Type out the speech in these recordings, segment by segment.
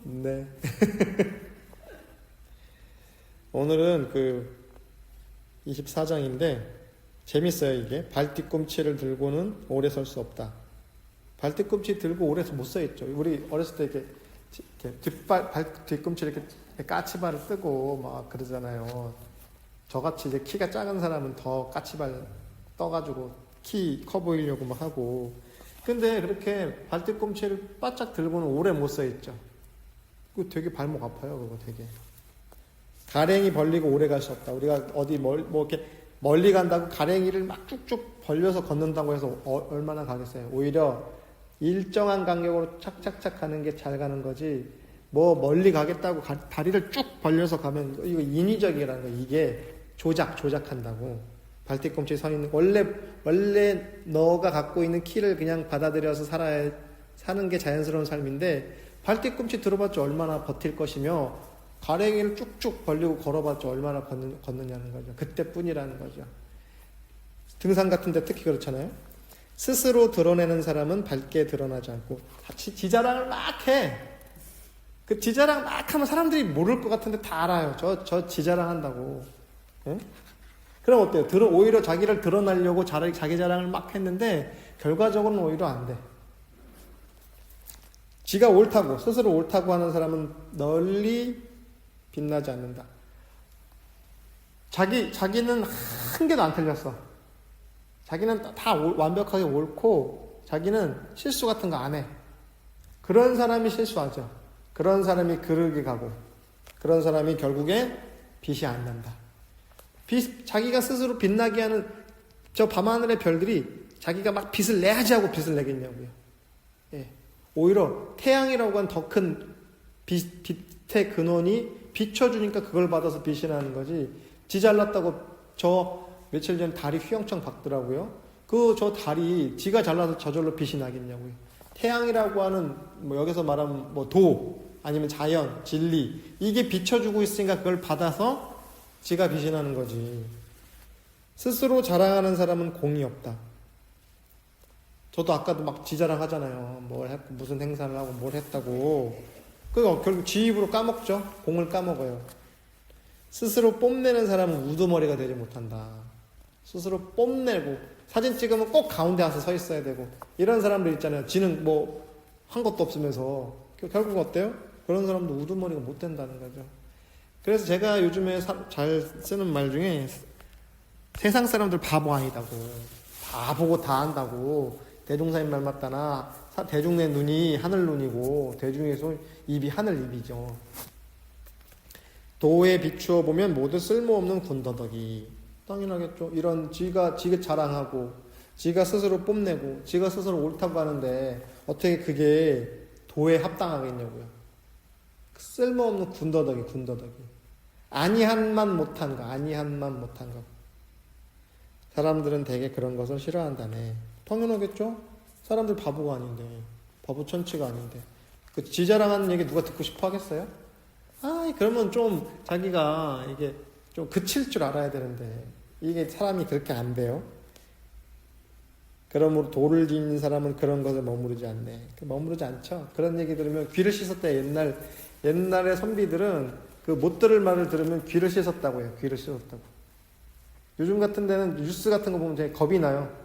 네. 오늘은 24장인데 재밌어요. 이게 발뒤꿈치를 들고는 오래 설 수 없다. 발뒤꿈치 들고 오래 못 서 있죠. 우리 어렸을 때 이렇게 뒤꿈치 이렇게 까치발을 뜨고 막 그러잖아요. 저같이 이제 키가 작은 사람은 더 까치발 떠가지고 키 커 보이려고 막 하고. 근데 그렇게 발뒤꿈치를 바짝 들고는 오래 못 서 있죠. 그거 되게 발목 아파요. 그거 되게. 가랭이 벌리고 오래 갈 수 없다. 우리가 어디 뭐 이렇게 멀리 간다고 가랭이를 막 쭉쭉 벌려서 걷는다고 해서 얼마나 가겠어요. 오히려 일정한 간격으로 착착착 가는 게 잘 가는 거지. 뭐 멀리 가겠다고 다리를 쭉 벌려서 가면 이거 인위적이라는 거. 이게 조작한다고. 발뒤꿈치에 서 있는 원래 너가 갖고 있는 키를 그냥 받아들여서 사는 게 자연스러운 삶인데 발뒤꿈치 들어봤자 얼마나 버틸 것이며 가랭이를 쭉쭉 벌리고 걸어봤자 얼마나 걷느냐는 거죠. 그때뿐이라는 거죠. 등산 같은 데 특히 그렇잖아요. 스스로 드러내는 사람은 밝게 드러나지 않고 지자랑을 막 해. 그 지자랑 막 하면 사람들이 모를 것 같은데 다 알아요. 저 지자랑 한다고. 예? 그럼 어때요? 오히려 자기를 드러내려고 자기 자랑을 막 했는데 결과적으로는 오히려 안 돼. 지가 옳다고, 스스로 옳다고 하는 사람은 널리 빛나지 않는다. 자기는 한 개도 안 틀렸어. 자기는 다 완벽하게 옳고 자기는 실수 같은 거 안 해. 그런 사람이 실수하죠. 그런 사람이 그르게 가고 그런 사람이 결국에 빛이 안 난다. 자기가 스스로 빛나게 하는 저 밤하늘의 별들이 자기가 막 빛을 내야지 하고 빛을 내겠냐고요. 예. 오히려 태양이라고 한 더 큰 빛의 근원이 비춰주니까 그걸 받아서 빛이 나는 거지. 지 잘났다고 저 며칠 전에 다리 휘영청 박더라고요. 저 다리 지가 잘나서 저절로 빛이 나겠냐고요. 태양이라고 하는 뭐 여기서 말하면 뭐 아니면 자연, 진리 이게 비춰주고 있으니까 그걸 받아서 지가 빛이 나는 거지. 스스로 자랑하는 사람은 공이 없다. 저도 아까도 막 지자랑 하잖아요. 무슨 행사를 하고 뭘 했다고. 결국 지 입으로 까먹죠. 공을 까먹어요. 스스로 뽐내는 사람은 우두머리가 되지 못한다. 스스로 뽐내고 사진 찍으면 꼭 가운데 와서 서 있어야 되고 이런 사람들 있잖아요. 지는 뭐 한 것도 없으면서 결국 어때요? 그런 사람도 우두머리가 못 된다는 거죠. 그래서 제가 요즘에 잘 쓰는 말 중에 세상 사람들 바보 아니다고, 다 보고 다 안다고, 대종사님 말 맞다나 대중의 눈이 하늘 눈이고 대중에서 입이 하늘 입이죠. 도에 비추어 보면 모두 쓸모없는 군더더기. 당연하겠죠. 이런 지가 자랑하고 지가 스스로 뽐내고 지가 스스로 옳다고 하는데 어떻게 그게 도에 합당하겠냐고요. 쓸모없는 군더더기. 아니한만 못한 거. 사람들은 되게 그런 것을 싫어한다네. 당연하겠죠? 사람들 바보가 아닌데, 바보 천치가 아닌데. 그 지자랑하는 얘기 누가 듣고 싶어 하겠어요? 그러면 좀 자기가 이게 좀 그칠 줄 알아야 되는데, 이게 사람이 그렇게 안 돼요. 그러므로 도를 지닌 사람은 그런 것을 머무르지 않네. 머무르지 않죠? 그런 얘기 들으면 귀를 씻었대. 옛날의 선비들은 못 들을 말을 들으면 귀를 씻었다고 해요. 귀를 씻었다고. 요즘 같은 데는 뉴스 같은 거 보면 되게 겁이 나요.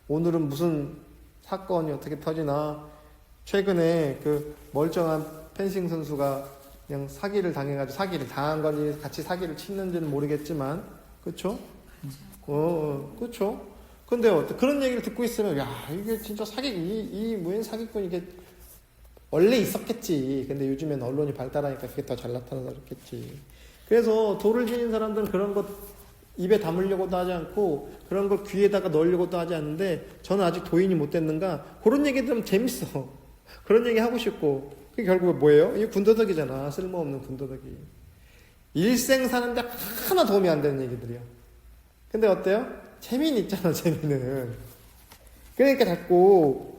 오늘은 무슨 사건이 어떻게 터지나. 최근에 멀쩡한 펜싱 선수가 그냥 사기를 당해가지고 사기를 당한 건지 같이 사기를 치는지는 모르겠지만, 그쵸? 그쵸? 근데 그런 얘기를 듣고 있으면, 이게 진짜 이 무인 사기꾼 이게 원래 있었겠지. 근데 요즘엔 언론이 발달하니까 그게 더 잘 나타나겠지. 그래서 도를 지닌 사람들은 그런 것 입에 담으려고도 하지 않고 그런 걸 귀에다가 넣으려고도 하지 않는데 저는 아직 도인이 못 됐는가? 그런 얘기 들으면 재밌어. 그런 얘기 하고 싶고. 그게 결국은 뭐예요? 이게 군더더기잖아. 쓸모없는 군더더기. 일생 사는데 하나 도움이 안 되는 얘기들이야. 근데 어때요? 재미는 있잖아. 재미는. 그러니까 자꾸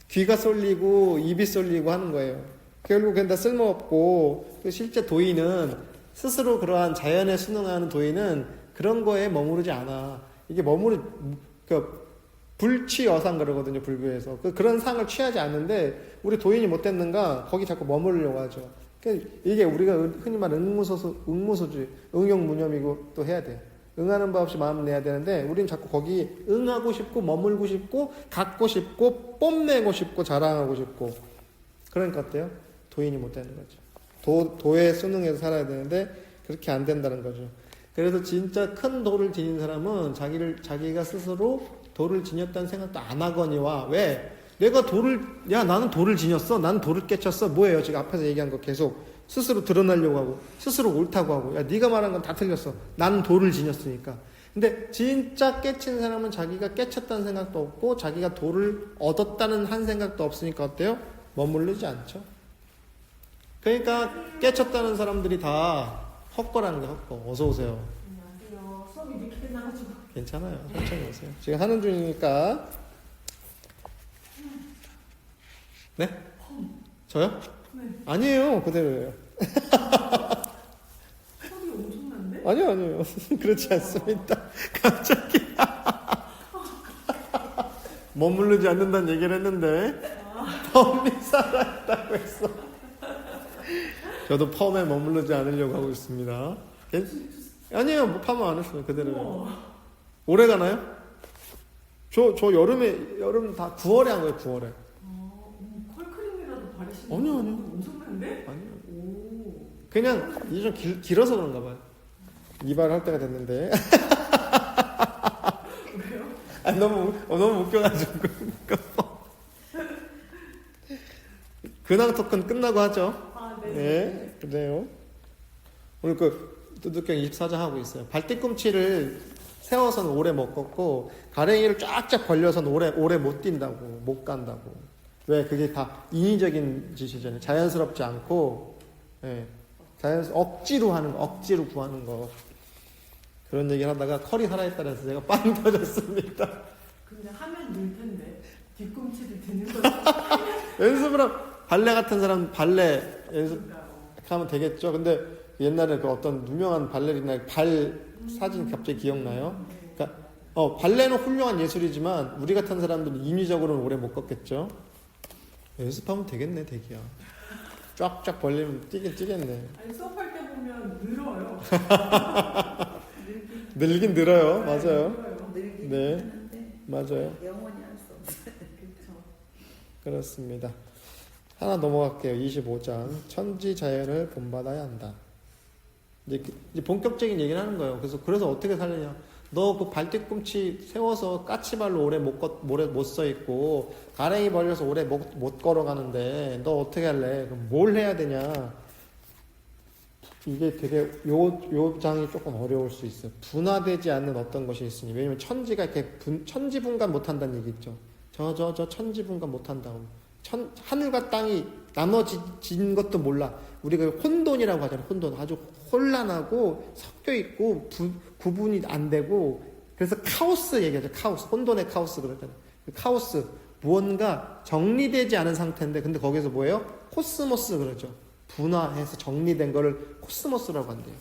귀가 쏠리고 입이 쏠리고 하는 거예요. 결국엔 다 쓸모없고 실제 도인은 스스로 그러한 자연에 순응하는 도인은 그런 거에 머무르지 않아. 이게 불취여상 그러거든요, 불교에서. 그런 상을 취하지 않는데 우리 도인이 못 됐는가 거기 자꾸 머무르려고 하죠. 그러니까 이게 우리가 흔히 말하는 응무소주의, 응용무념이고 또 해야 돼. 응하는 바 없이 마음 내야 되는데 우리는 자꾸 거기 응하고 싶고 머물고 싶고 갖고 싶고 뽐내고 싶고 자랑하고 싶고. 그러니까 어때요? 도인이 못 되는 거죠. 도에 순응해서 살아야 되는데 그렇게 안 된다는 거죠. 그래서 진짜 큰 도를 지닌 사람은 자기가 스스로 도를 지녔다는 생각도 안 하거니와, 왜? 내가 나는 도를 지녔어. 나는 도를 깨쳤어. 뭐예요? 지금 앞에서 얘기한 거 계속 스스로 드러나려고 하고, 스스로 옳다고 하고, 야, 네가 말한 건 다 틀렸어. 나는 도를 지녔으니까. 근데 진짜 깨친 사람은 자기가 깨쳤다는 생각도 없고, 자기가 도를 얻었다는 한 생각도 없으니까 어때요? 머무르지 않죠. 그러니까 깨쳤다는 사람들이 다 헛거라는 게 헛거. 어서 오세요. 안녕하세요. 수업이 이렇게 끝나가지고. 괜찮아요. 천천히 오세요. 지금 하는 중이니까. 네? 저요? 네. 아니에요. 그대로예요. 소리 엄청난데? 아니요. 그렇지 않습니다. 갑자기. 머무르지 않는다는 얘기를 했는데, 펌이 살아있다고 했어. 저도 펌에 머무르지 않으려고 하고 있습니다. 아니에요. 뭐 펌은 안 했어요. 그대로예요. 오래 가나요? 저 여름 다 9월에 한 거예요. 9월에. 컬크림이라도 바르시는 아니요. 엄청난데? 아니요. 오. 그냥 이제 좀 길어서 그런가 봐요. 이발할 때가 됐는데. 왜요? 아니, 너무 웃겨가지고. 근황 토크는 끝나고 하죠. 아, 네. 네, 그래요. 오늘 두둑경 24자 하고 있어요. 발뒤꿈치를 세워서는 오래 못 걷고, 가랭이를 쫙쫙 벌려서는 오래 못 뛴다고, 못 간다고. 왜? 그게 다 인위적인 짓이잖아요. 자연스럽지 않고, 예. 억지로 하는 거, 억지로 구하는 거. 그런 얘기를 하다가 컬이 살아있다고 해서 제가 빵 터졌습니다. 근데 하면 늘 텐데. 뒤꿈치를 드는 거. 연습을 발레 같은 사람 발레 연습하면 되겠죠. 근데 옛날에 그 어떤 유명한 발레리나 발 사진 갑자기 기억나요? 그러니까 발레는 훌륭한 예술이지만 우리 같은 사람들은 인위적으로는 오래 못 걷겠죠. 연습하면 되겠네, 대기야. 쫙쫙 벌리면 뛰겠네. 아니, 수업할 때 보면 늘어요. 늘긴 늘어요. 맞아요. 늘긴 네, 하는데 맞아요. 영원히 할 수 없어요. 그렇죠. 그렇습니다. 하나 넘어갈게요. 25장. 천지자연을 본받아야 한다. 이제 본격적인 얘기를 하는 거예요. 그래서 어떻게 살느냐. 너 그 발뒤꿈치 세워서 까치발로 오래 못 서 있고, 가랭이 벌려서 오래 못 걸어가는데, 너 어떻게 할래? 그럼 뭘 해야 되냐? 이게 되게, 요 장이 조금 어려울 수 있어요. 분화되지 않는 어떤 것이 있으니. 왜냐면 천지가 이렇게 천지분간 못 한다는 얘기 있죠. 저 천지분간 못 한다고. 하늘과 땅이 나눠진 것도 몰라. 우리가 혼돈이라고 하잖아요. 혼돈. 아주 혼란하고 섞여 있고 구분이 안 되고, 그래서 카오스 얘기하죠. 카오스. 혼돈의 카오스 그러잖아요. 카오스. 무언가 정리되지 않은 상태인데, 근데 거기서 뭐예요? 코스모스 그러죠. 분화해서 정리된 거를 코스모스라고 한대요.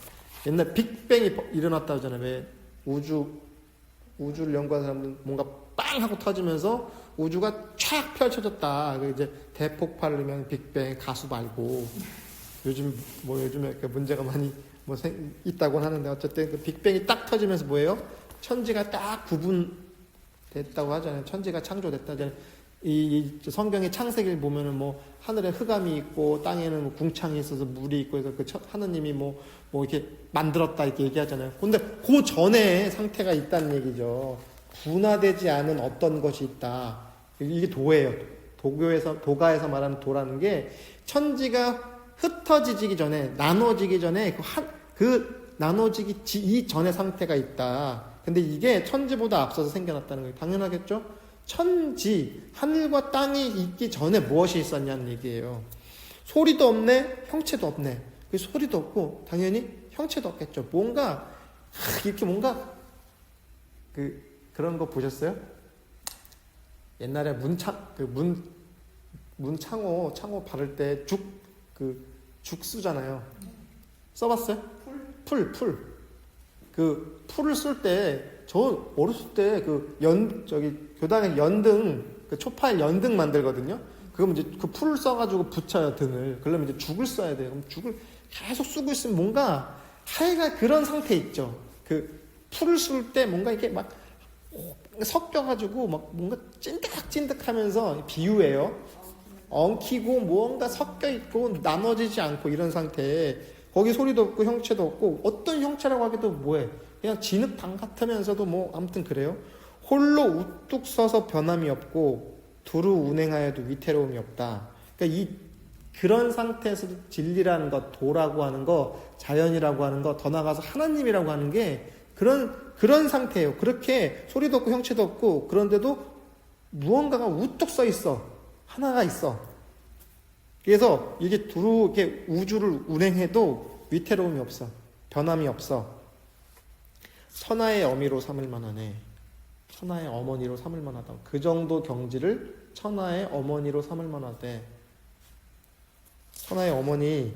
옛날 빅뱅이 일어났다고 하잖아요. 왜 우주를 연구하는 사람들은 뭔가 빵 하고 터지면서 우주가 촥 펼쳐졌다. 이제 대폭발이면 빅뱅 가수 말고, 요즘에 이렇게 문제가 많이 있다고 하는데, 어쨌든 그 빅뱅이 딱 터지면서 뭐예요? 천지가 딱 구분됐다고 하잖아요. 천지가 창조됐다. 이 성경의 창세기를 보면은 하늘에 흑암이 있고 땅에는 궁창이 있어서 물이 있고 해서 하느님이 이렇게 만들었다 이렇게 얘기하잖아요. 근데 그 전에 상태가 있다는 얘기죠. 분화되지 않은 어떤 것이 있다. 이게 도예요. 도가에서 말하는 도라는 게, 천지가 흩어지기 전에, 나눠지기 전에 그 나눠지기 이전의 상태가 있다. 근데 이게 천지보다 앞서서 생겨났다는 거예요. 당연하겠죠? 천지, 하늘과 땅이 있기 전에 무엇이 있었냐는 얘기예요. 소리도 없네, 형체도 없네. 그 소리도 없고 당연히 형체도 없겠죠. 이렇게 그런 거 보셨어요? 옛날에 창호 바를 때 죽 쓰잖아요. 써봤어요? 풀. 그 풀을 쓸 때 저 어렸을 때 저기 교당에 연등, 그 초파일 연등 만들거든요. 그러면 이제 그 풀을 써가지고 붙여요, 등을. 그러면 이제 죽을 써야 돼요. 그럼 죽을 계속 쓰고 있으면 뭔가 하여간 그런 상태 있죠. 그 풀을 쓸 때 뭔가 이렇게 막 섞여가지고 막 뭔가 찐득찐득하면서 비유예요. 엉키고 뭔가 섞여 있고 나눠지지 않고 이런 상태에 거기 소리도 없고 형체도 없고 어떤 형체라고 하기도 뭐해. 그냥 진흙탕 같으면서도 뭐 아무튼 그래요. 홀로 우뚝 서서 변함이 없고 두루 운행하여도 위태로움이 없다. 그러니까 그런 상태에서도 진리라는 것, 도라고 하는 거, 자연이라고 하는 거, 더 나아가서 하나님이라고 하는 게 그런 상태예요. 그렇게 소리도 없고 형체도 없고 그런데도 무언가가 우뚝 서 있어. 하나가 있어. 그래서 이게 두루 이렇게 우주를 운행해도 위태로움이 없어. 변함이 없어. 천하의 어미로 삼을 만하네. 천하의 어머니로 삼을 만하다. 그 정도 경지를 천하의 어머니로 삼을 만하대. 천하의 어머니.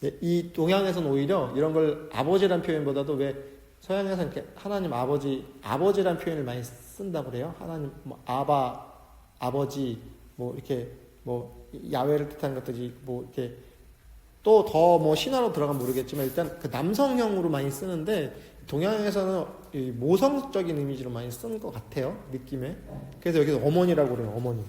이 동양에서는 오히려 이런 걸 아버지란 표현보다도 왜 서양에서는 이렇게 하나님 아버지란 표현을 많이 쓴다고 그래요. 하나님 뭐 아버지 뭐 이렇게 뭐 야훼를 뜻하는 것들이 뭐 이렇게 또 더 뭐 신화로 들어가면 모르겠지만 일단 그 남성형으로 많이 쓰는데 동양에서는 이 모성적인 이미지로 많이 쓰는 것 같아요. 느낌에. 그래서 여기서 어머니라고 그래요. 어머니.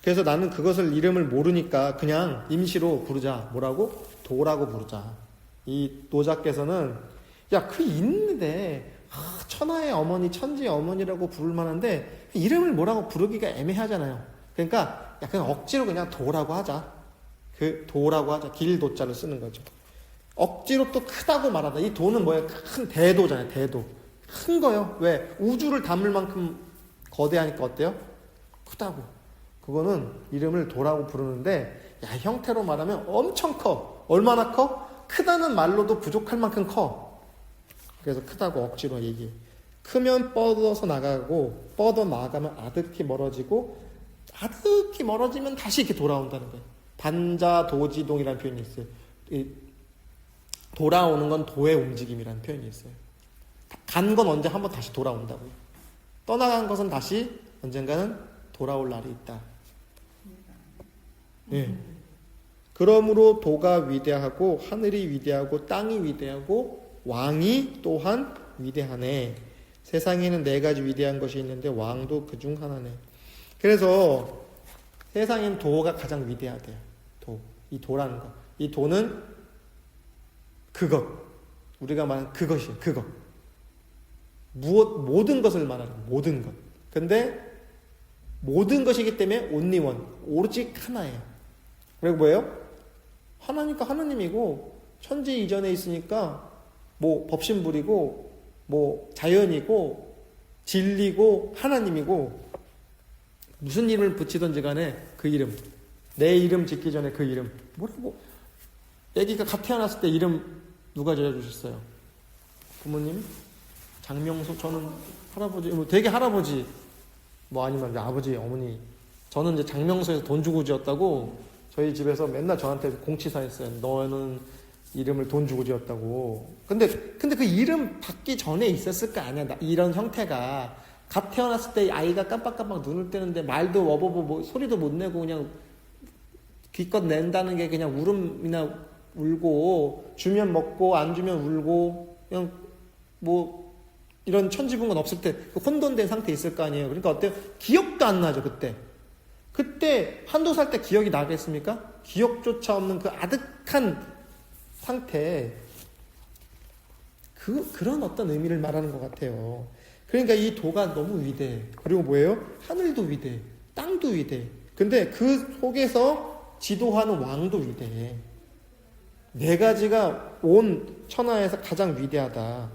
그래서 나는 그것을 이름을 모르니까 그냥 임시로 부르자. 뭐라고? 도라고 부르자. 이 노자께서는 야, 그 있는데 천하의 어머니, 천지의 어머니라고 부를 만한데 이름을 뭐라고 부르기가 애매하잖아요. 그러니까 야, 그냥 억지로 그냥 도라고 하자. 그 도라고 하자. 길도자를 쓰는 거죠. 억지로 또 크다고 말하다. 이 도는 뭐예요? 큰 대도잖아요. 대도. 큰 거요. 왜? 우주를 담을 만큼 거대하니까 어때요? 크다고. 그거는 이름을 도라고 부르는데 야, 형태로 말하면 엄청 커. 얼마나 커? 크다는 말로도 부족할 만큼 커. 그래서 크다고 억지로 얘기해. 크면 뻗어서 나가고 뻗어 나가면 아득히 멀어지고 아득히 멀어지면 다시 이렇게 돌아온다는 거예요. 반자도지동이라는 표현이 있어요. 돌아오는 건 도의 움직임이라는 표현이 있어요. 간 건 언제 한번 다시 돌아온다고요. 떠나간 것은 다시 언젠가는 돌아올 날이 있다. 네. 그러므로 도가 위대하고 하늘이 위대하고 땅이 위대하고 왕이 또한 위대하네. 세상에는 4가지 위대한 것이 있는데 왕도 그중 하나네. 그래서 세상엔 도가 가장 위대하대요. 도. 이 도라는 거. 이 도는 그것. 우리가 말하는 그것이에요. 그것. 모든 것을 말하는 거예요. 모든 것. 근데 모든 것이기 때문에 only one. 오로지 하나예요. 그리고 뭐예요? 하나니까 하나님이고 천지 이전에 있으니까 뭐 법신불이고 뭐 자연이고 진리고 하나님이고 무슨 이름을 붙이든지 간에 그 이름, 내 이름 짓기 전에 그 이름 뭐라고 애기가 갓 태어났을 때 이름 누가 지어주셨어요? 부모님? 장명소? 저는 할아버지, 뭐 되게 할아버지 뭐 아니면 아버지, 어머니. 저는 이제 장명소에서 돈 주고 지었다고 저희 집에서 맨날 저한테 공치사했어요. 너는 이름을 돈 주고 지었다고. 근데 그 이름 받기 전에 있었을 거 아니야. 이런 형태가. 갓 태어났을 때 아이가 깜빡깜빡 눈을 뜨는데 말도 워버버 뭐 소리도 못 내고 그냥 기껏 낸다는 게 그냥 울음이나 울고 주면 먹고 안 주면 울고 그냥 뭐 이런 천지분간 없을 때 혼돈된 상태에 있을 거 아니에요. 그러니까 어때요? 기억도 안 나죠. 그때 한두 살 때 기억이 나겠습니까? 기억조차 없는 그 아득한 상태 그런 어떤 의미를 말하는 것 같아요. 그러니까 이 도가 너무 위대해. 그리고 뭐예요? 하늘도 위대해. 땅도 위대해. 근데 그 속에서 지도하는 왕도 위대해. 4가지가 온 천하에서 가장 위대하다.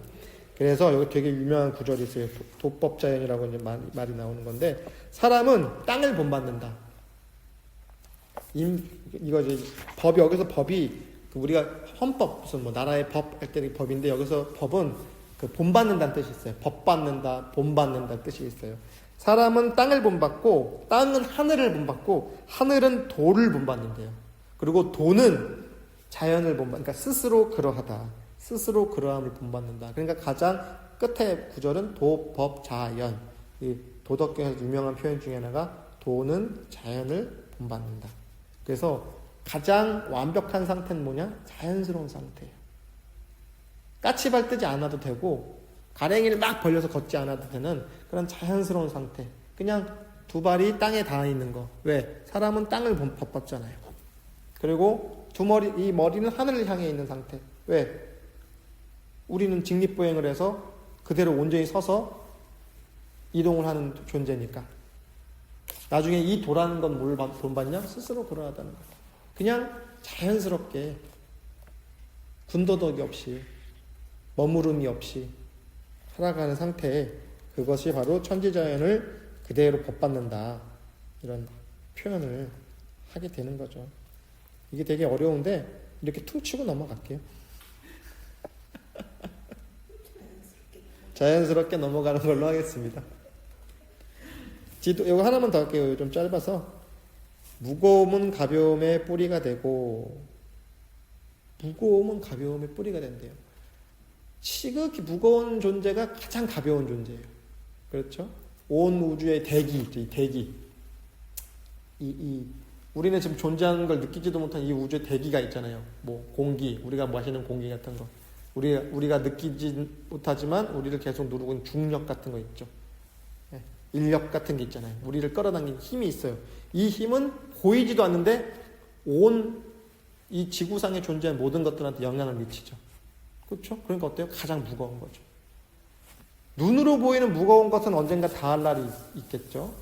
그래서 여기 되게 유명한 구절이 있어요. 도법자연이라고 이제 말이 나오는 건데, 사람은 땅을 본받는다. 이거 이제 법이, 여기서 법이, 우리가 헌법, 무슨 뭐 나라의 법 할 때 법인데, 여기서 법은 그 본받는다는 뜻이 있어요. 법받는다, 본받는다는 뜻이 있어요. 사람은 땅을 본받고, 땅은 하늘을 본받고, 하늘은 도를 본받는데요. 그리고 도는 자연을 본받, 그러니까 스스로 그러하다. 스스로 그러함을 본받는다. 그러니까 가장 끝에 구절은 도, 법, 자연. 이 도덕경에서 유명한 표현 중에 하나가 도는 자연을 본받는다. 그래서 가장 완벽한 상태는 뭐냐? 자연스러운 상태예요. 까치발 뜨지 않아도 되고 가랭이를 막 벌려서 걷지 않아도 되는 그런 자연스러운 상태. 그냥 두 발이 땅에 닿아 있는 거. 왜? 사람은 땅을 법받잖아요. 그리고 이 머리는 하늘을 향해 있는 상태. 왜? 우리는 직립보행을 해서 그대로 온전히 서서 이동을 하는 존재니까. 나중에 이 도라는 건 뭘 본받냐? 스스로 그러하다는 거예요. 그냥 자연스럽게 군더더기 없이 머무름이 없이 살아가는 상태에 그것이 바로 천지자연을 그대로 법받는다. 이런 표현을 하게 되는 거죠. 이게 되게 어려운데 이렇게 퉁치고 넘어갈게요. 자연스럽게 넘어가는 걸로 하겠습니다. 이거 하나만 더 할게요. 좀 짧아서. 무거움은 가벼움의 뿌리가 되고, 무거움은 가벼움의 뿌리가 된대요. 지극히 무거운 존재가 가장 가벼운 존재예요. 그렇죠? 온 우주의 대기, 대기. 우리는 지금 존재하는 걸 느끼지도 못한 이 우주의 대기가 있잖아요. 뭐 공기, 우리가 마시는 공기 같은 거. 우리가 느끼지 못하지만 우리를 계속 누르고 있는 중력 같은 거 있죠. 인력 같은 게 있잖아요. 우리를 끌어당기는 힘이 있어요. 이 힘은 보이지도 않는데 온 이 지구상에 존재하는 모든 것들한테 영향을 미치죠. 그렇죠? 그러니까 어때요? 가장 무거운 거죠. 눈으로 보이는 무거운 것은 언젠가 닿을 날이 있겠죠.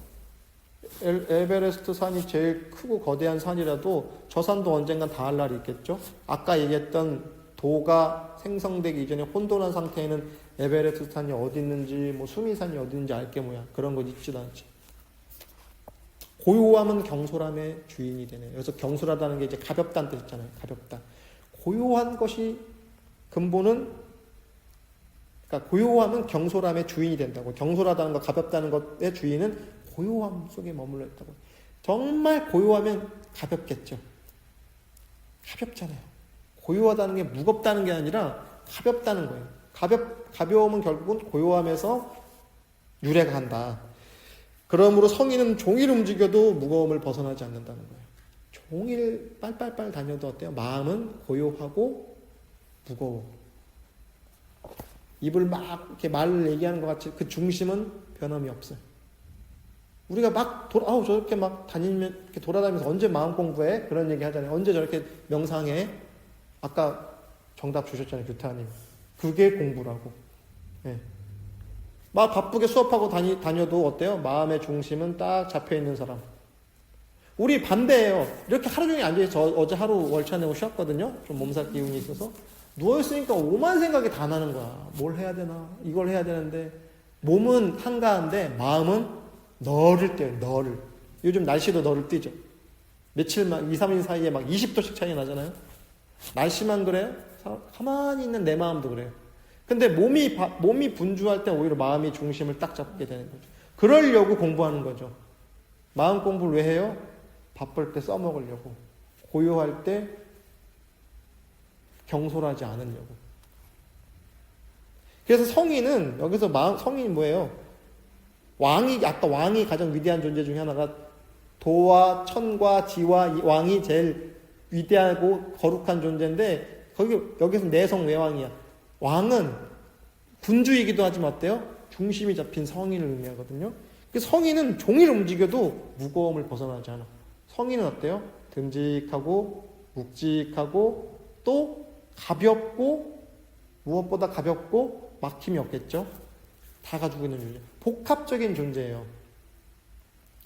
에베레스트 산이 제일 크고 거대한 산이라도 저 산도 언젠간 닿을 날이 있겠죠. 아까 얘기했던 도가 생성되기 이전에 혼돈한 상태에는 에베레스트 산이 어디 있는지, 뭐 수미산이 어디 있는지 알게 뭐야. 그런 거 있지도 않지. 고요함은 경솔함의 주인이 되네. 그래서 경솔하다는 게 이제 가볍다는 뜻 있잖아요. 가볍다. 고요한 것이 근본은, 그러니까 고요함은 경솔함의 주인이 된다고. 경솔하다는 것, 가볍다는 것의 주인은 고요함 속에 머물러 있다고. 정말 고요하면 가볍겠죠. 가볍잖아요. 고요하다는 게 무겁다는 게 아니라 가볍다는 거예요. 가벼움은 결국은 고요함에서 유래한다. 그러므로 성인은 종일 움직여도 무거움을 벗어나지 않는다는 거예요. 종일 빨빨빨 다녀도 어때요? 마음은 고요하고 무거워. 입을 막 이렇게 말을 얘기하는 것 같이 그 중심은 변함이 없어요. 우리가 막 저렇게 막 다니면 이렇게 돌아다니면서 언제 마음 공부해? 그런 얘기 하잖아요. 언제 저렇게 명상해? 아까 정답 주셨잖아요, 규타님. 그게 공부라고. 네. 막 바쁘게 수업하고 다녀도 어때요? 마음의 중심은 딱 잡혀있는 사람. 우리 반대예요. 이렇게 하루 종일 앉아있어. 어제 하루 월차 내고 쉬었거든요. 좀 몸살 기운이 있어서. 누워있으니까 오만 생각이 다 나는 거야. 뭘 해야 되나? 이걸 해야 되는데. 몸은 한가한데 마음은 너를 떼요. 너를. 요즘 날씨도 너를 띄죠. 며칠만 2, 3일 사이에 막 20도씩 차이 나잖아요. 날씨만 그래요? 가만히 있는 내 마음도 그래요. 근데 몸이 분주할 때 오히려 마음이 중심을 딱 잡게 되는 거죠. 그러려고 공부하는 거죠. 마음 공부를 왜 해요? 바쁠 때 써먹으려고. 고요할 때 경솔하지 않으려고. 그래서 성인은 여기서 성인이 뭐예요? 아까 왕이 가장 위대한 존재 중에 하나가 도와 천과 지와 왕이 제일 위대하고 거룩한 존재인데 여기서 내성 외왕이야. 왕은 군주이기도 하지만 어때요? 중심이 잡힌 성인을 의미하거든요. 성인은 종일 움직여도 무거움을 벗어나지 않아. 성인은 어때요? 듬직하고 묵직하고 또 가볍고 무엇보다 가볍고 막힘이 없겠죠. 다 가지고 있는 존재. 복합적인 존재예요.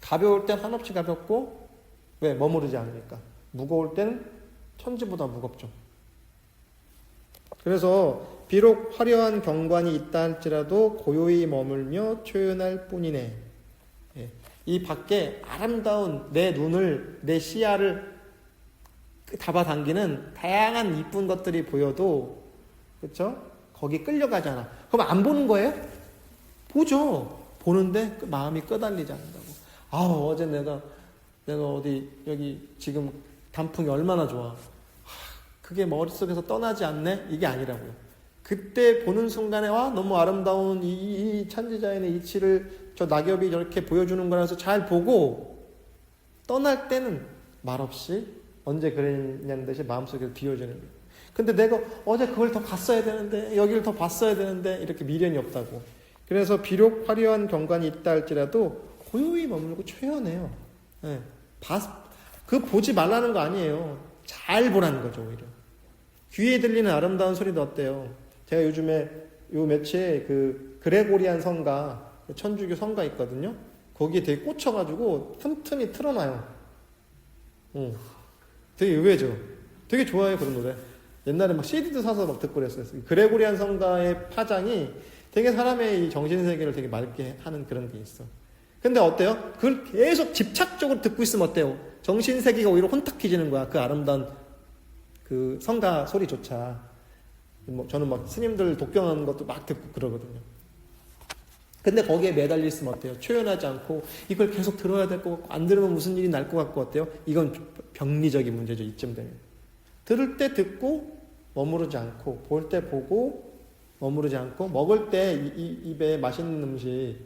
가벼울 땐 한없이 가볍고 왜? 머무르지 않으니까. 무거울 땐 천지보다 무겁죠. 그래서 비록 화려한 경관이 있다 할지라도 고요히 머물며 초연할 뿐이네. 이 밖에 아름다운 내 눈을, 내 시야를 잡아당기는 다양한 이쁜 것들이 보여도, 그렇죠? 거기 끌려가지 않아. 그럼 안 보는 거예요? 보죠. 보는데 그 마음이 끄달리지 않는다고. 어제 내가 어디 여기 지금 단풍이 얼마나 좋아. 그게 머릿속에서 떠나지 않네? 이게 아니라고요. 그때 보는 순간에 와 너무 아름다운 이 천지자연의 이치를 저 낙엽이 저렇게 보여주는 거라서 잘 보고 떠날 때는 말없이 언제 그랬냐는 듯이 마음속에 비워지는 거예요. 근데 내가 어제 그걸 더 봤어야 되는데 여기를 더 봤어야 되는데 이렇게 미련이 없다고. 그래서 비록 화려한 경관이 있다 할지라도 고요히 머물고 초연해요. 네. 그 보지 말라는 거 아니에요. 잘 보라는 거죠 오히려. 귀에 들리는 아름다운 소리도 어때요? 제가 요즘에 요 며칠 그 그레고리안 성가 천주교 성가 있거든요. 거기에 되게 꽂혀가지고 틈틈이 틀어놔요. 되게 의외죠. 되게 좋아요 그런 노래. 옛날에 막 CD도 사서 막 듣고 그랬어요. 그레고리안 성가의 파장이 되게 사람의 이 정신세계를 되게 맑게 하는 그런 게 있어. 근데 어때요? 그걸 계속 집착적으로 듣고 있으면 어때요? 정신세계가 오히려 혼탁해지는 거야. 그 아름다운 그 성가 소리조차. 뭐 저는 막 스님들 독경하는 것도 막 듣고 그러거든요. 근데 거기에 매달려 있으면 어때요? 초연하지 않고 이걸 계속 들어야 될 것 같고 안 들으면 무슨 일이 날 것 같고 어때요? 이건 병리적인 문제죠. 이쯤 되면. 들을 때 듣고 머무르지 않고 볼 때 보고 머무르지 않고 먹을 때 입에 맛있는 음식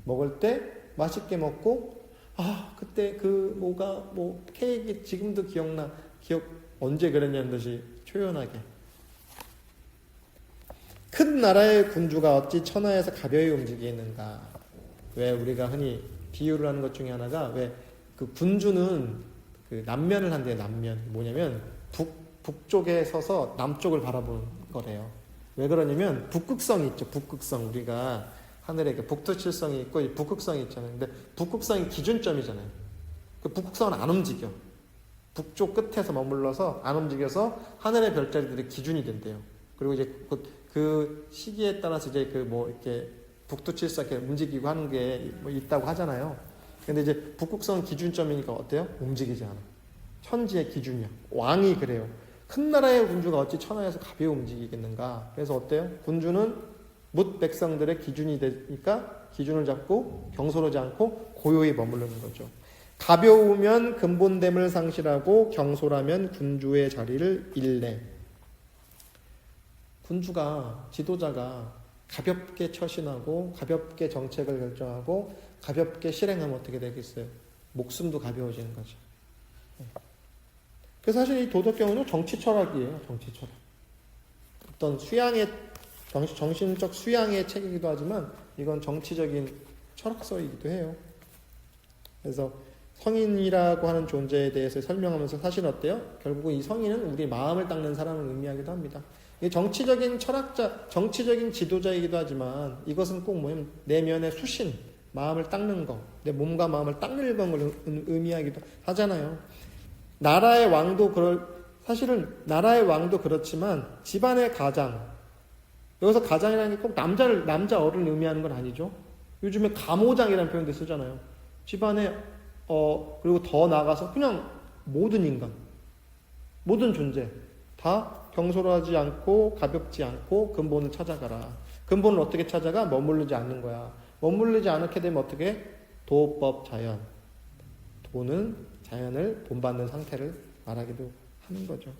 먹을 때 맛있게 먹고 그때 그 뭐가 뭐 케이크 지금도 기억나 언제 그랬냐는 듯이 초연하게. 큰 나라의 군주가 어찌 천하에서 가벼이 움직이는가. 왜 우리가 흔히 비유를 하는 것 중에 하나가 왜 그 군주는 그 남면을 한대요. 남면 뭐냐면 북쪽에 서서 남쪽을 바라보는 거래요. 왜 그러냐면 북극성이 있죠. 북극성 우리가 하늘에 북두칠성이 있고 북극성이 있잖아요. 근데 북극성이 기준점이잖아요. 그 북극성은 안 움직여. 북쪽 끝에서 머물러서 안 움직여서 하늘의 별자리들이 기준이 된대요. 그리고 이제 그 시기에 따라서 이제 그 뭐 이렇게 북두칠성 이렇게 움직이고 하는 게 뭐 있다고 하잖아요. 근데 이제 북극성 기준점이니까 어때요? 움직이지 않아. 천지의 기준이야. 왕이 그래요. 큰 나라의 군주가 어찌 천하에서 가벼이 움직이겠는가. 그래서 어때요? 군주는 뭇 백성들의 기준이 되니까 기준을 잡고 경솔하지 않고 고요히 머무르는 거죠. 가벼우면 근본됨을 상실하고 경솔하면 군주의 자리를 잃네. 군주가 지도자가 가볍게 처신하고 가볍게 정책을 결정하고 가볍게 실행하면 어떻게 되겠어요? 목숨도 가벼워지는 거죠. 그래서 사실 이 도덕경은 정치 철학이에요. 정치 철학. 어떤 정신적 수양의 책이기도 하지만 이건 정치적인 철학서이기도 해요. 그래서 성인이라고 하는 존재에 대해서 설명하면서 사실 어때요? 결국은 이 성인은 우리 마음을 닦는 사람을 의미하기도 합니다. 이게 정치적인 철학자, 정치적인 지도자이기도 하지만 이것은 꼭 뭐냐면 내면의 수신, 마음을 닦는 것, 내 몸과 마음을 닦는 걸 의미하기도 하잖아요. 나라의 왕도 사실은 나라의 왕도 그렇지만 집안의 가장, 여기서 가장이라는 게 꼭 남자 어른을 의미하는 건 아니죠. 요즘에 가모장이라는 표현도 쓰잖아요. 집안에 그리고 더 나아가서 그냥 모든 인간, 모든 존재 다 경솔하지 않고 가볍지 않고 근본을 찾아가라. 근본을 어떻게 찾아가? 머무르지 않는 거야. 머무르지 않게 되면 어떻게? 도법 자연. 도는 자연을 본받는 상태를 말하기도 하는 거죠.